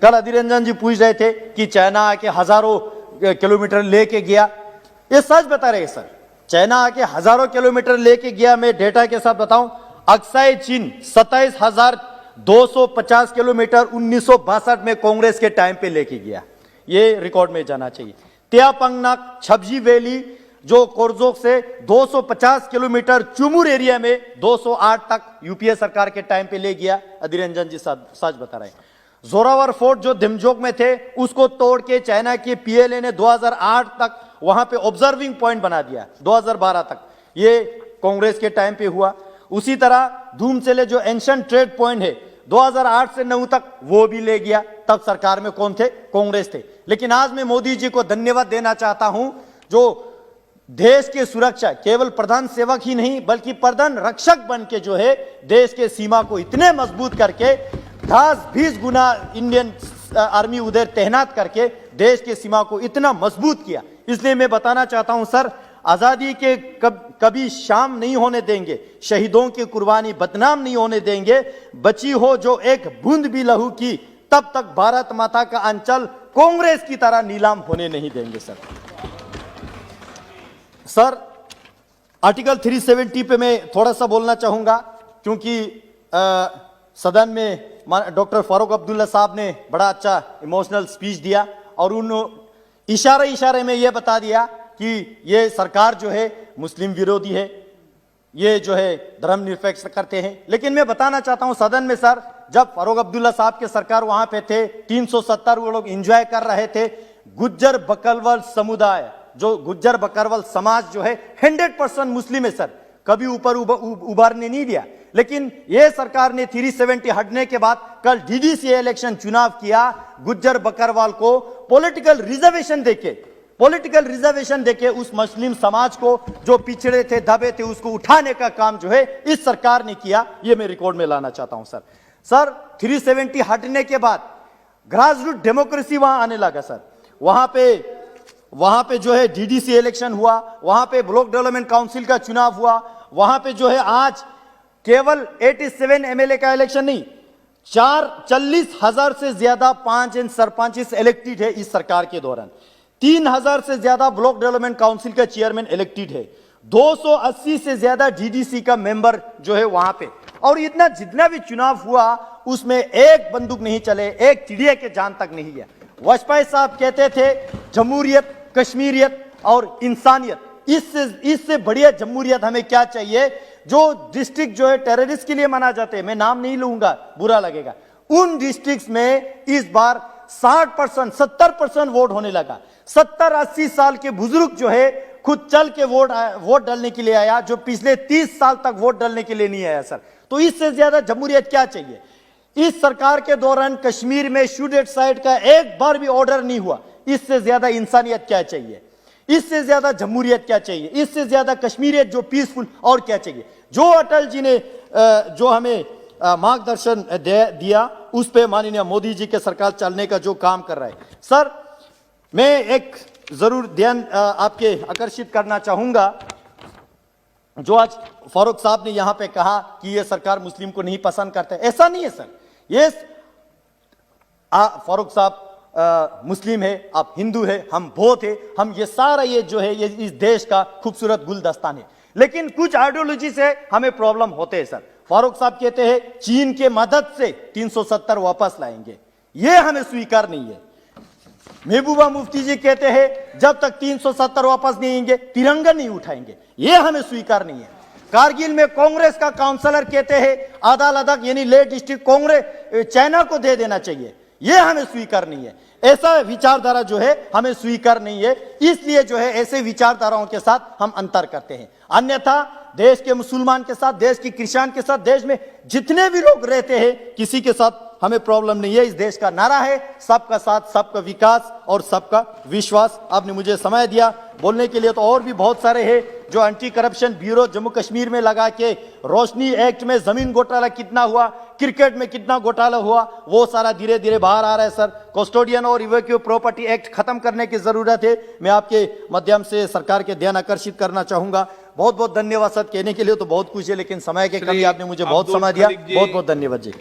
कल अधीर रंजन जी पूछ रहे थे कि चाइना आके हजारों किलोमीटर लेके गया। ये सच बता रहे हैं सर, चाइना आके हजारों किलोमीटर लेके गया। मैं डेटा के साथ बताऊं, अक्साई चीन 27,250 किलोमीटर 1962 में कांग्रेस के टाइम पे लेके गया। ये रिकॉर्ड में जाना चाहिए। त्यापंगनाक छबजी वैली जो कोरजोक से 250 किलोमीटर चुमुर एरिया में 208 तक यूपीए सरकार के टाइम पे ले गया। अधीर रंजन जी सच बता रहे हैं। जोरावर फोर्ट जो धिमजोक में थे उसको तोड़ के चाइना के पीएलए ने 2008 तक वहां पे ऑब्जर्विंग पॉइंट बना दिया। 2012 तक ये कांग्रेस के टाइम पे हुआ। उसी तरह धूमचले जो एंशिएंट ट्रेड पॉइंट है 2008 से 9 तक वो भी ले गया। तब सरकार में कौन थे? कांग्रेस थे। लेकिन आज मैं मोदी जी को धन्यवाद देना चाहता हूं जो देश की सुरक्षा केवल प्रधान सेवक ही नहीं बल्कि प्रधान रक्षक बन के जो है देश के सीमा को इतने मजबूत करके 10-20 गुना इंडियन आर्मी उधर तैनात करके देश के सीमा को इतना मजबूत किया। इसलिए मैं बताना चाहता हूं सर, आजादी के कभी शाम नहीं होने देंगे, शहीदों की कुर्बानी बदनाम नहीं होने देंगे। बची हो जो एक बूंद भी लहू की तब तक भारत माता का अंचल कांग्रेस की तरह नीलाम होने नहीं देंगे। सर आर्टिकल 370 पे मैं थोड़ा सा बोलना चाहूंगा क्योंकि सदन में डॉक्टर फारूक अब्दुल्ला साहब ने बड़ा अच्छा इमोशनल स्पीच दिया और उन इशारे में यह बता दिया कि ये सरकार जो है मुस्लिम विरोधी है, ये जो है धर्मनिरपेक्ष करते हैं। लेकिन मैं बताना चाहता हूं सदन में सर, जब फारूक अब्दुल्ला साहब के सरकार वहां पे थे 370 वो लोग एंजॉय कर रहे थे। गुज्जर बकरवाल समुदाय जो गुज्जर बकरवाल समाज जो है 100% मुस्लिम है सर, कभी ऊपर उबारने नहीं दिया। लेकिन यह सरकार ने 370 हटने के बाद कल डीडीसी इलेक्शन चुनाव किया। गुज्जर बकरवाल को पॉलिटिकल रिजर्वेशन देके उस मुस्लिम समाज को जो पिछड़े थे दबे थे उसको उठाने का काम जो है इस सरकार ने किया। यह मैं रिकॉर्ड में लाना चाहता हूं सर। 370 हटने के बाद ग्रास रूट डेमोक्रेसी वहां आने लगा सर। वहां पे जो है डीडीसी इलेक्शन हुआ, वहां पे ब्लॉक डेवलपमेंट काउंसिल का चुनाव हुआ, वहां पे जो है आज केवल 87 एमएलए का इलेक्शन नहीं, 40,000 से ज्यादा पंच एंड सरपंच इलेक्टेड है इस सरकार के दौरान। 3,000 से ज्यादा ब्लॉक डेवलपमेंट काउंसिल का चेयरमैन इलेक्टेड है। 280 से ज्यादा डीडीसी का मेंबर जो है वहां पे। और इतना जितना भी चुनाव हुआ उसमें एक बंदूक नहीं चले, एक चिड़िया के जान तक नहीं गया। वाजपेयी साहब कहते थे जमहूरियत, कश्मीरियत और इंसानियत, इससे बढ़िया जमहूरियत हमें क्या चाहिए। जो डिस्ट्रिक्ट जो है टेररिस्ट के लिए माना जाते हैं, मैं नाम नहीं लूंगा बुरा लगेगा, उन डिस्ट्रिक्ट्स में इस बार 60% 70% वोट होने लगा। 70-80 साल के बुजुर्ग जो है खुद चल के वोट डालने के लिए आया, जो पिछले 30 साल तक वोट डालने के लिए नहीं आया सर। तो इससे ज्यादा जमहूरियत क्या चाहिए। इस सरकार के दौरान कश्मीर में शूट एट साइट का एक बार भी ऑर्डर नहीं हुआ। इससे ज्यादा इंसानियत क्या चाहिए, इससे ज्यादा जमहूरियत क्या चाहिए, इससे ज्यादा कश्मीरियत जो पीसफुल और क्या चाहिए। जो अटल जी ने जो हमें मार्गदर्शन दिया उस पे माननीय मोदी जी के सरकार चलने का जो काम कर रहा है सर, मैं एक जरूर ध्यान आपके आकर्षित करना चाहूंगा। जो आज फारूक साहब ने यहां पे कहा कि यह सरकार मुस्लिम को नहीं पसंद करता है, ऐसा नहीं है सर। ये फारूक साहब मुस्लिम है, आप हिंदू है, हम बौद्ध है, हम ये सारा ये जो है ये इस देश का खूबसूरत गुलदस्तान है। लेकिन कुछ आइडियोलॉजी से हमें प्रॉब्लम होते हैं सर। फारूक साहब कहते हैं चीन के मदद से 370 वापस लाएंगे, ये हमें स्वीकार नहीं है। महबूबा मुफ्ती जी कहते हैं जब तक 370 वापस नहीं आएंगे तिरंगा नहीं उठाएंगे, ये हमें स्वीकार नहीं है। कारगिल में कांग्रेस का काउंसलर कहते हैं आधा लद्दाख यानी लेह डिस्ट्रिक्ट कांग्रेस चाइना को दे देना चाहिए, ये हमें स्वीकार नहीं है। ऐसा विचारधारा जो है हमें स्वीकार नहीं है। इसलिए जो है ऐसे विचारधाराओं के साथ हम अंतर करते हैं। अन्यथा देश के मुसलमान के साथ, देश के क्रिश्चियन के साथ, देश में जितने भी लोग रहते हैं किसी के साथ हमें प्रॉब्लम नहीं है। इस देश का नारा है सबका साथ, सबका विकास और सबका विश्वास। आपने मुझे समय दिया बोलने के लिए, तो और भी बहुत सारे हैं जो anti corruption bureau Jammu Kashmir में लगा के, रोशनी एक्ट में जमीन घोटाला कितना हुआ, क्रिकेट में कितना घोटाला हुआ, वो सारा धीरे धीरे बाहर आ रहा है सर। कस्टोडियन और इवैक्यू प्रॉपर्टी एक्ट खत्म करने की जरूरत है। मैं आपके माध्यम से सरकार के ध्यान आकर्षित करना चाहूंगा। बहुत बहुत धन्यवाद सर। कहने के लिए तो बहुत कुछ है लेकिन समय के कमी, आपने मुझे बहुत समय दिया। बहुत बहुत धन्यवाद जी।